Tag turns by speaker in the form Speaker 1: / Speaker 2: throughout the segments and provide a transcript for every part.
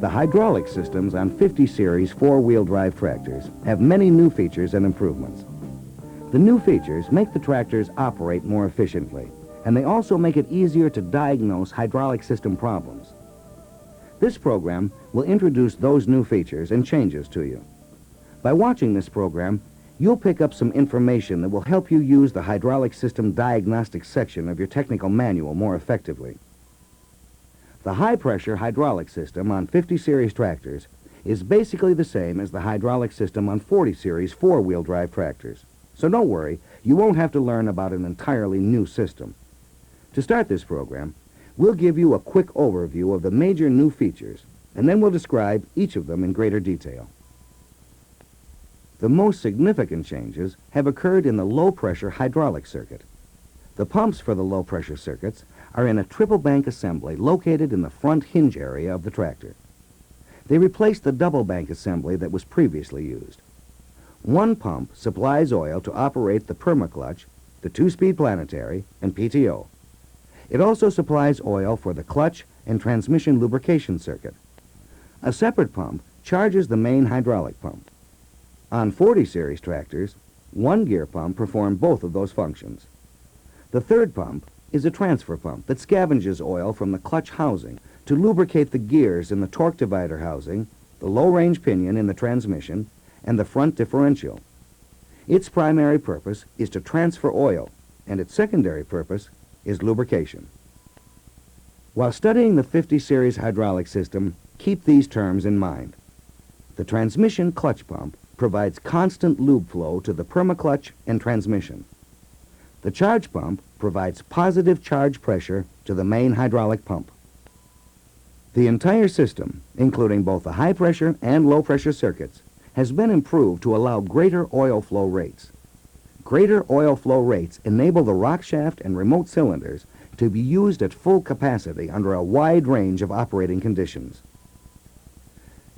Speaker 1: The hydraulic systems on 50 series four-wheel drive tractors have many new features and improvements. The new features make the tractors operate more efficiently, and they also make it easier to diagnose hydraulic system problems. This program will introduce those new features and changes to you. By watching this program, you'll pick up some information that will help you use the hydraulic system diagnostic section of your technical manual more effectively. The high-pressure hydraulic system on 50 series tractors is basically the same as the hydraulic system on 40 series four-wheel drive tractors. So don't worry, you won't have to learn about an entirely new system. To start this program, we'll give you a quick overview of the major new features, and then we'll describe each of them in greater detail. The most significant changes have occurred in the low-pressure hydraulic circuit. The pumps for the low-pressure circuits are in a triple bank assembly located in the front hinge area of the tractor. They replaced the double bank assembly that was previously used. One pump supplies oil to operate the permaclutch, the two-speed planetary, and PTO. It also supplies oil for the clutch and transmission lubrication circuit. A separate pump charges the main hydraulic pump. On 40 series tractors, one gear pump performed both of those functions. The third pump is a transfer pump that scavenges oil from the clutch housing to lubricate the gears in the torque divider housing, the low-range pinion in the transmission, and the front differential. Its primary purpose is to transfer oil, and its secondary purpose is lubrication. While studying the 50 series hydraulic system, keep these terms in mind. The transmission clutch pump provides constant lube flow to the permaclutch and transmission. The charge pump provides positive charge pressure to the main hydraulic pump. The entire system, including both the high-pressure and low-pressure circuits, has been improved to allow greater oil flow rates. Greater oil flow rates enable the rock shaft and remote cylinders to be used at full capacity under a wide range of operating conditions.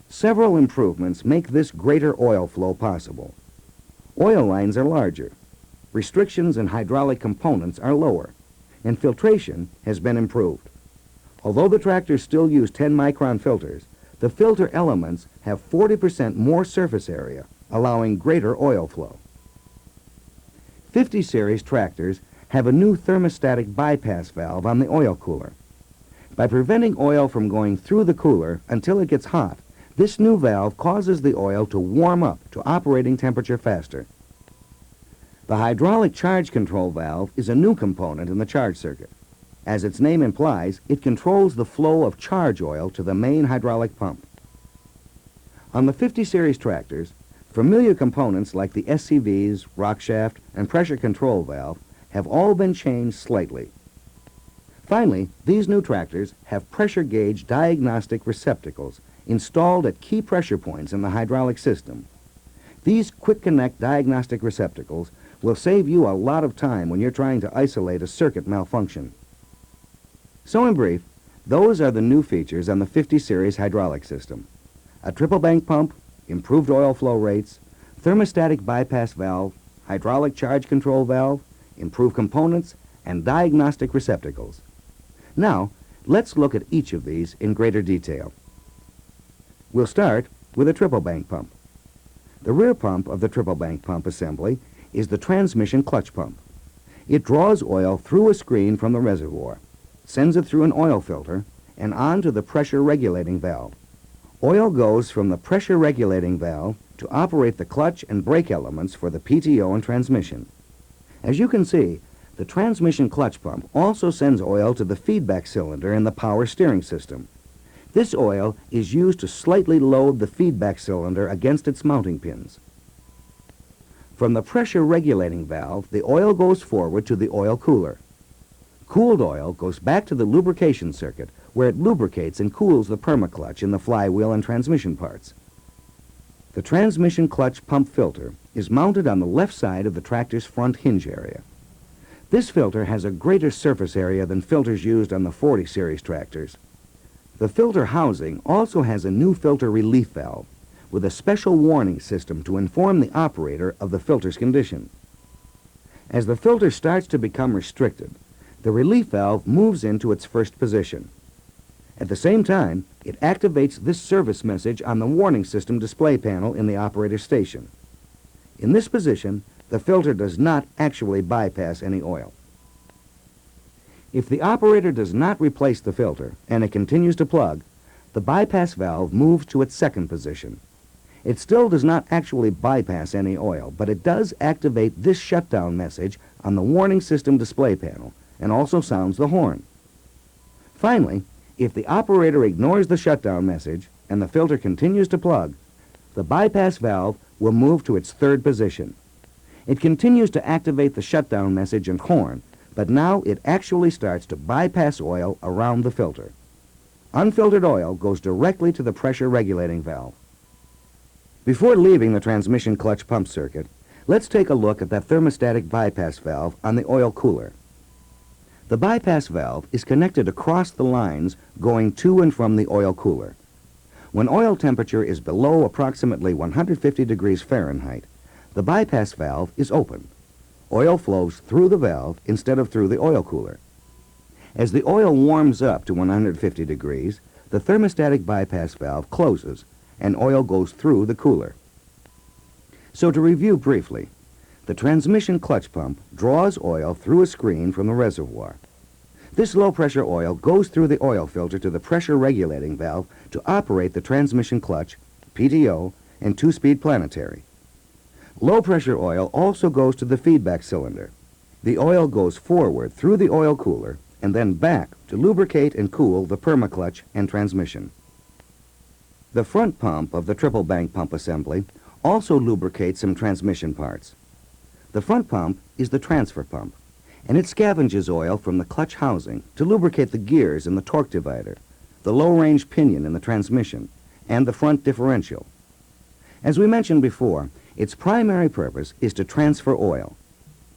Speaker 1: Several improvements make this greater oil flow possible. Oil lines are larger. Restrictions in hydraulic components are lower, and filtration has been improved. Although the tractors still use 10-micron filters, the filter elements have 40% more surface area, allowing greater oil flow. 50 series tractors have a new thermostatic bypass valve on the oil cooler. By preventing oil from going through the cooler until it gets hot, this new valve causes the oil to warm up to operating temperature faster. The hydraulic charge control valve is a new component in the charge circuit. As its name implies, it controls the flow of charge oil to the main hydraulic pump. On the 50 series tractors, familiar components like the SCVs, rock shaft, and pressure control valve have all been changed slightly. Finally, these new tractors have pressure gauge diagnostic receptacles installed at key pressure points in the hydraulic system. These quick connect diagnostic receptacles will save you a lot of time when you're trying to isolate a circuit malfunction. So in brief, those are the new features on the 50 series hydraulic system. A triple bank pump, improved oil flow rates, thermostatic bypass valve, hydraulic charge control valve, improved components, and diagnostic receptacles. Now, let's look at each of these in greater detail. We'll start with a triple bank pump. The rear pump of the triple bank pump assembly is the transmission clutch pump. It draws oil through a screen from the reservoir, sends it through an oil filter, and on to the pressure regulating valve. Oil goes from the pressure regulating valve to operate the clutch and brake elements for the PTO and transmission. As you can see, the transmission clutch pump also sends oil to the feedback cylinder in the power steering system. This oil is used to slightly load the feedback cylinder against its mounting pins. From the pressure regulating valve, the oil goes forward to the oil cooler. Cooled oil goes back to the lubrication circuit, where it lubricates and cools the permaclutch in the flywheel and transmission parts. The transmission clutch pump filter is mounted on the left side of the tractor's front hinge area. This filter has a greater surface area than filters used on the 40 series tractors. The filter housing also has a new filter relief valve with a special warning system to inform the operator of the filter's condition. As the filter starts to become restricted, the relief valve moves into its first position. At the same time, it activates this service message on the warning system display panel in the operator's station. In this position, the filter does not actually bypass any oil. If the operator does not replace the filter and it continues to plug, the bypass valve moves to its second position. It still does not actually bypass any oil, but it does activate this shutdown message on the warning system display panel and also sounds the horn. Finally, if the operator ignores the shutdown message and the filter continues to plug, the bypass valve will move to its third position. It continues to activate the shutdown message and horn, but now it actually starts to bypass oil around the filter. Unfiltered oil goes directly to the pressure regulating valve. Before leaving the transmission clutch pump circuit, let's take a look at that thermostatic bypass valve on the oil cooler. The bypass valve is connected across the lines going to and from the oil cooler. When oil temperature is below approximately 150 degrees Fahrenheit, the bypass valve is open. Oil flows through the valve instead of through the oil cooler. As the oil warms up to 150 degrees, the thermostatic bypass valve closes and oil goes through the cooler. So to review briefly, the transmission clutch pump draws oil through a screen from the reservoir. This low-pressure oil goes through the oil filter to the pressure regulating valve to operate the transmission clutch, PTO, and two-speed planetary. Low-pressure oil also goes to the feedback cylinder. The oil goes forward through the oil cooler and then back to lubricate and cool the permaclutch and transmission. The front pump of the triple bank pump assembly also lubricates some transmission parts. The front pump is the transfer pump, and it scavenges oil from the clutch housing to lubricate the gears in the torque divider, the low-range pinion in the transmission, and the front differential. As we mentioned before, its primary purpose is to transfer oil.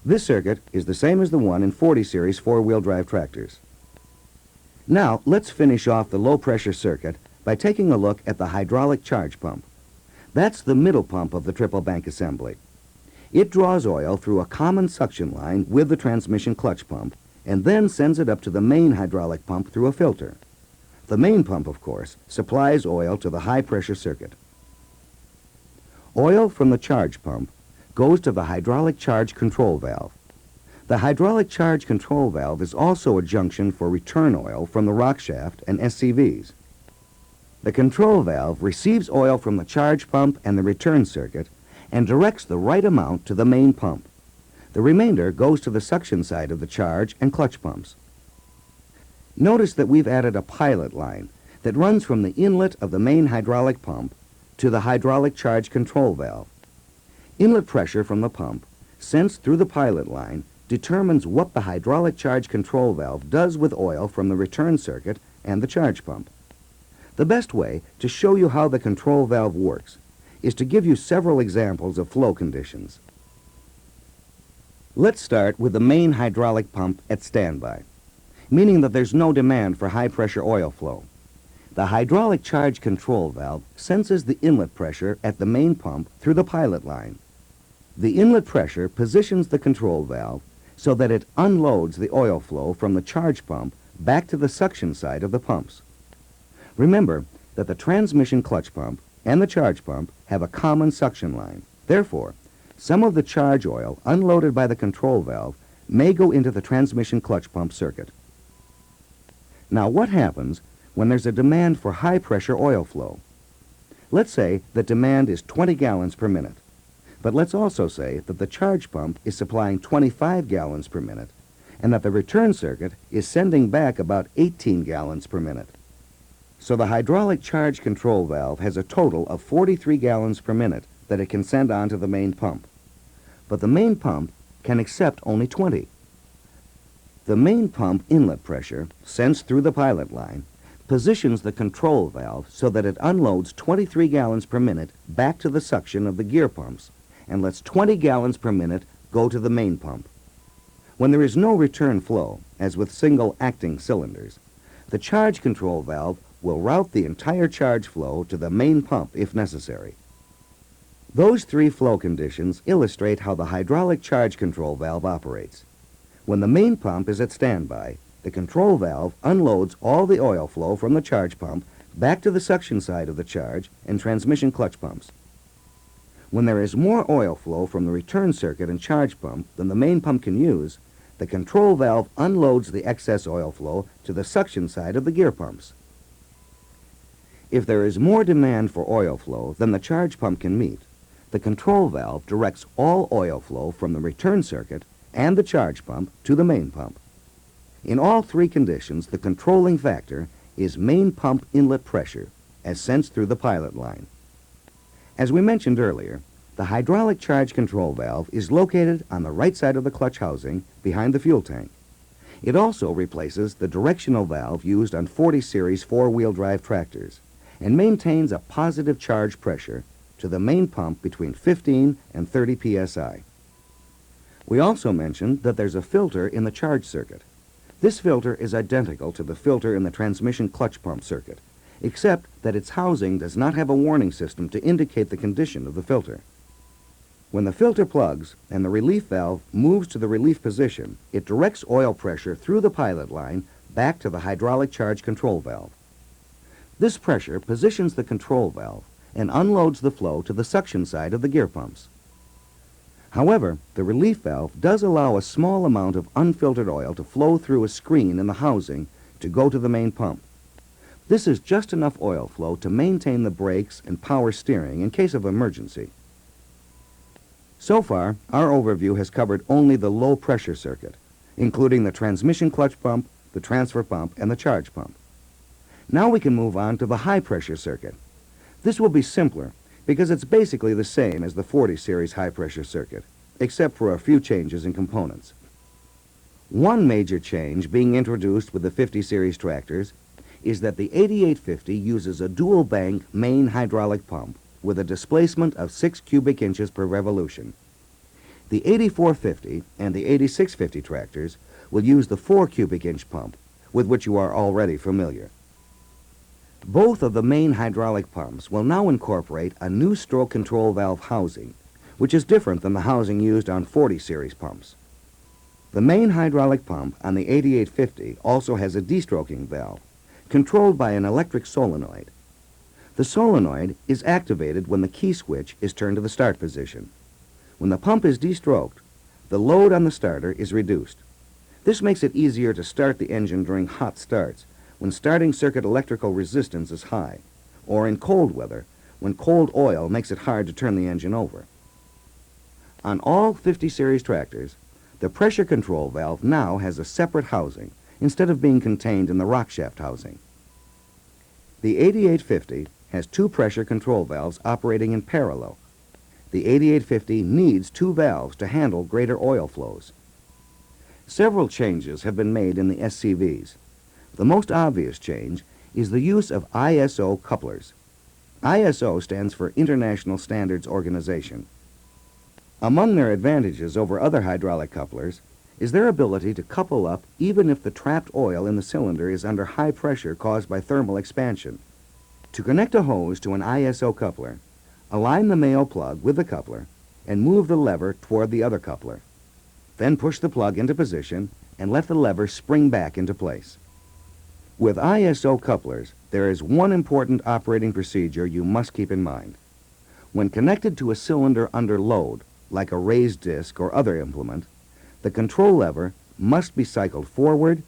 Speaker 1: This circuit is the same as the one in 40 series four-wheel drive tractors. Now, let's finish off the low-pressure circuit by taking a look at the hydraulic charge pump. That's the middle pump of the triple bank assembly. It draws oil through a common suction line with the transmission clutch pump and then sends it up to the main hydraulic pump through a filter. The main pump, of course, supplies oil to the high-pressure circuit. Oil from the charge pump goes to the hydraulic charge control valve. The hydraulic charge control valve is also a junction for return oil from the rock shaft and SCVs. The control valve receives oil from the charge pump and the return circuit and directs the right amount to the main pump. The remainder goes to the suction side of the charge and clutch pumps. Notice that we've added a pilot line that runs from the inlet of the main hydraulic pump to the hydraulic charge control valve. Inlet pressure from the pump, sensed through the pilot line, determines what the hydraulic charge control valve does with oil from the return circuit and the charge pump. The best way to show you how the control valve works is to give you several examples of flow conditions. Let's start with the main hydraulic pump at standby, meaning that there's no demand for high-pressure oil flow. The hydraulic charge control valve senses the inlet pressure at the main pump through the pilot line. The inlet pressure positions the control valve so that it unloads the oil flow from the charge pump back to the suction side of the pumps. Remember that the transmission clutch pump and the charge pump have a common suction line. Therefore, some of the charge oil unloaded by the control valve may go into the transmission clutch pump circuit. Now, what happens when there's a demand for high-pressure oil flow? Let's say that demand is 20 gallons per minute, but let's also say that the charge pump is supplying 25 gallons per minute and that the return circuit is sending back about 18 gallons per minute. So the hydraulic charge control valve has a total of 43 gallons per minute that it can send on to the main pump. But the main pump can accept only 20. The main pump inlet pressure, sensed through the pilot line, positions the control valve so that it unloads 23 gallons per minute back to the suction of the gear pumps and lets 20 gallons per minute go to the main pump. When there is no return flow, as with single acting cylinders, the charge control valve will route the entire charge flow to the main pump if necessary. Those three flow conditions illustrate how the hydraulic charge control valve operates. When the main pump is at standby, The control valve unloads all the oil flow from the charge pump back to the suction side of the charge and transmission clutch pumps. When there is more oil flow from the return circuit and charge pump than the main pump can use, the control valve unloads the excess oil flow to the suction side of the gear pumps. If there is more demand for oil flow than the charge pump can meet, the control valve directs all oil flow from the return circuit and the charge pump to the main pump. In all three conditions, the controlling factor is main pump inlet pressure as sensed through the pilot line. As we mentioned earlier, the hydraulic charge control valve is located on the right side of the clutch housing behind the fuel tank. It also replaces the directional valve used on 40 series four-wheel drive tractors and maintains a positive charge pressure to the main pump between 15 and 30 psi. We also mentioned that there's a filter in the charge circuit. This filter is identical to the filter in the transmission clutch pump circuit, except that its housing does not have a warning system to indicate the condition of the filter. When the filter plugs and the relief valve moves to the relief position, it directs oil pressure through the pilot line back to the hydraulic charge control valve. This pressure positions the control valve and unloads the flow to the suction side of the gear pumps. However, the relief valve does allow a small amount of unfiltered oil to flow through a screen in the housing to go to the main pump. This is just enough oil flow to maintain the brakes and power steering in case of emergency. So far, our overview has covered only the low-pressure circuit, including the transmission clutch pump, the transfer pump, and the charge pump. Now we can move on to the high-pressure circuit. This will be simpler because it's basically the same as the 40 series high-pressure circuit, except for a few changes in components. One major change being introduced with the 50 series tractors is that the 8850 uses a dual-bank main hydraulic pump with a displacement of 6 cubic inches per revolution. The 8450 and the 8650 tractors will use the 4 cubic inch pump, with which you are already familiar. Both of the main hydraulic pumps will now incorporate a new stroke control valve housing, which is different than the housing used on 40 series pumps. The main hydraulic pump on the 8850 also has a destroking valve, controlled by an electric solenoid. The solenoid is activated when the key switch is turned to the start position. When the pump is destroked, the load on the starter is reduced. This makes it easier to start the engine during hot starts, when starting circuit electrical resistance is high, or in cold weather, when cold oil makes it hard to turn the engine over. On all 50 series tractors, the pressure control valve now has a separate housing instead of being contained in the rock shaft housing. The 8850 has 2 pressure control valves operating in parallel. The 8850 needs 2 valves to handle greater oil flows. Several changes have been made in the SCVs. The most obvious change is the use of ISO couplers. ISO stands for International Standards Organization. Among their advantages over other hydraulic couplers is their ability to couple up even if the trapped oil in the cylinder is under high pressure caused by thermal expansion. To connect a hose to an ISO coupler, align the male plug with the coupler and move the lever toward the other coupler. Then push the plug into position and let the lever spring back into place. With ISO couplers, there is one important operating procedure you must keep in mind. When connected to a cylinder under load, like a raised disc or other implement, the control lever must be cycled forward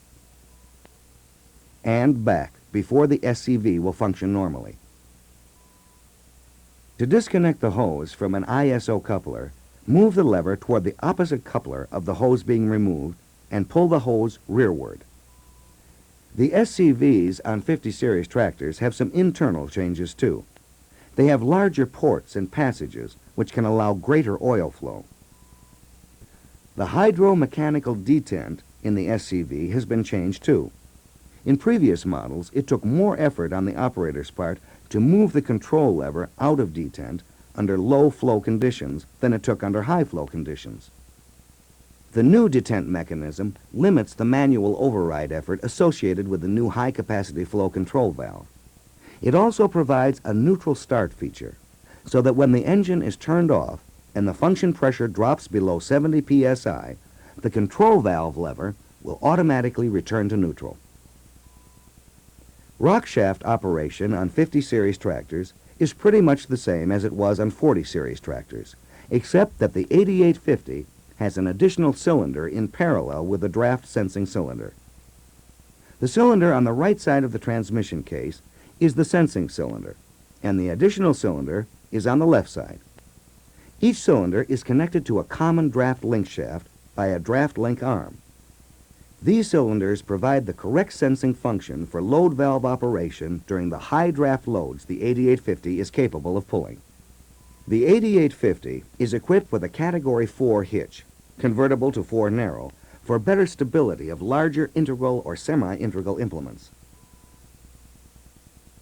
Speaker 1: and back before the SCV will function normally. To disconnect the hose from an ISO coupler, move the lever toward the opposite coupler of the hose being removed and pull the hose rearward. The SCVs on 50 series tractors have some internal changes too. They have larger ports and passages which can allow greater oil flow. The hydro-mechanical detent in the SCV has been changed too. In previous models, it took more effort on the operator's part to move the control lever out of detent under low flow conditions than it took under high flow conditions. The new detent mechanism limits the manual override effort associated with the new high-capacity flow control valve. It also provides a neutral start feature, so that when the engine is turned off and the function pressure drops below 70 psi, the control valve lever will automatically return to neutral. Rock shaft operation on 50 series tractors is pretty much the same as it was on 40 series tractors, except that the 8850 has an additional cylinder in parallel with the draft sensing cylinder. The cylinder on the right side of the transmission case is the sensing cylinder, and the additional cylinder is on the left side. Each cylinder is connected to a common draft link shaft by a draft link arm. These cylinders provide the correct sensing function for load valve operation during the high draft loads the 8850 is capable of pulling. The 8850 is equipped with a Category 4 hitch, convertible to 4 narrow, for better stability of larger integral or semi-integral implements.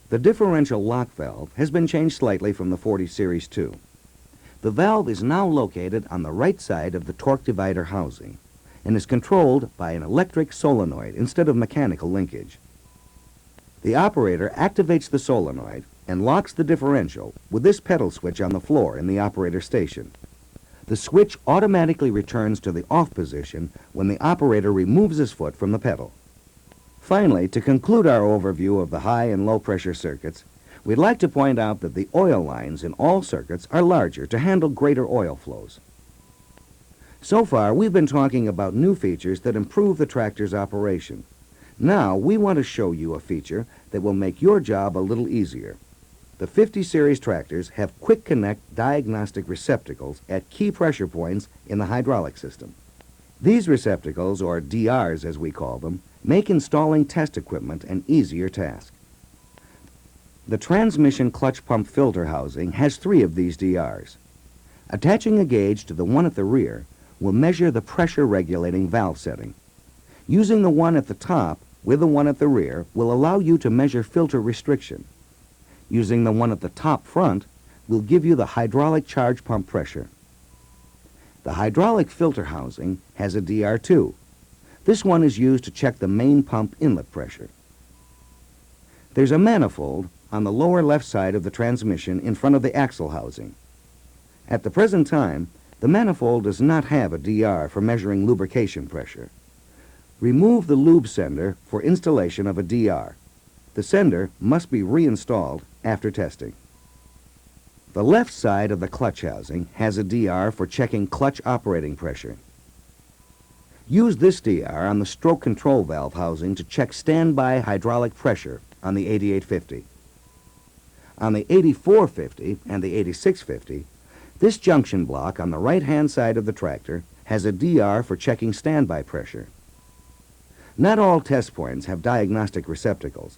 Speaker 1: The differential lock valve has been changed slightly from the 40 series too. The valve is now located on the right side of the torque divider housing and is controlled by an electric solenoid instead of mechanical linkage. The operator activates the solenoid and locks the differential with this pedal switch on the floor in the operator station. The switch automatically returns to the off position when the operator removes his foot from the pedal. Finally, to conclude our overview of the high and low pressure circuits, we'd like to point out that the oil lines in all circuits are larger to handle greater oil flows. So far, we've been talking about new features that improve the tractor's operation. Now, we want to show you a feature that will make your job a little easier. The 50 series tractors have quick connect diagnostic receptacles at key pressure points in the hydraulic system. These receptacles, or DRs as we call them, make installing test equipment an easier task. The transmission clutch pump filter housing has 3 of these DRs. Attaching a gauge to the one at the rear will measure the pressure regulating valve setting. Using the one at the top with the one at the rear will allow you to measure filter restriction. Using the one at the top front will give you the hydraulic charge pump pressure. The hydraulic filter housing has a DR2. This one is used to check the main pump inlet pressure. There's a manifold on the lower left side of the transmission in front of the axle housing. At the present time, the manifold does not have a DR for measuring lubrication pressure. Remove the lube sender for installation of a DR. The sender must be reinstalled after testing. The left side of the clutch housing has a DR for checking clutch operating pressure. Use this DR on the stroke control valve housing to check standby hydraulic pressure on the 8850. On the 8450 and the 8650, this junction block on the right-hand side of the tractor has a DR for checking standby pressure. Not all test points have diagnostic receptacles.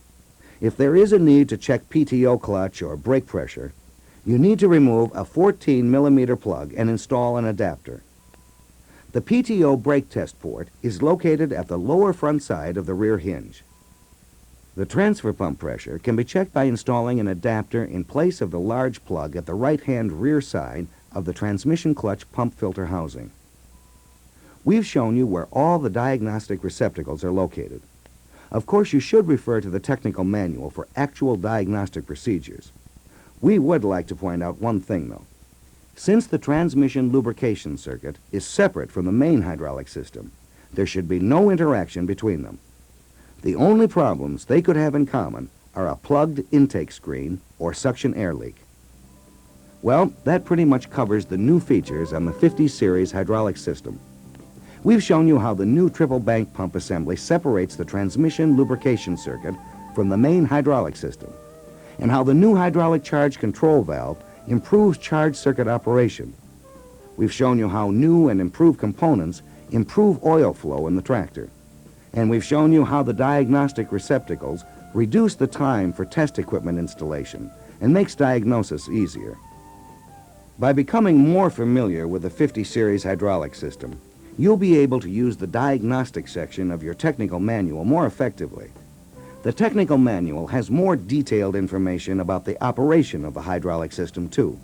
Speaker 1: If there is a need to check PTO clutch or brake pressure, you need to remove a 14-millimeter plug and install an adapter. The PTO brake test port is located at the lower front side of the rear hinge. The transfer pump pressure can be checked by installing an adapter in place of the large plug at the right-hand rear side of the transmission clutch pump filter housing. We've shown you where all the diagnostic receptacles are located. Of course, you should refer to the technical manual for actual diagnostic procedures. We would like to point out one thing, though. Since the transmission lubrication circuit is separate from the main hydraulic system, there should be no interaction between them. The only problems they could have in common are a plugged intake screen or suction air leak. Well, that pretty much covers the new features on the 50 series hydraulic system. We've shown you how the new triple bank pump assembly separates the transmission lubrication circuit from the main hydraulic system, and how the new hydraulic charge control valve improves charge circuit operation. We've shown you how new and improved components improve oil flow in the tractor. And we've shown you how the diagnostic receptacles reduce the time for test equipment installation and makes diagnosis easier. By becoming more familiar with the 50 series hydraulic system, you'll be able to use the diagnostic section of your technical manual more effectively. The technical manual has more detailed information about the operation of the hydraulic system, too.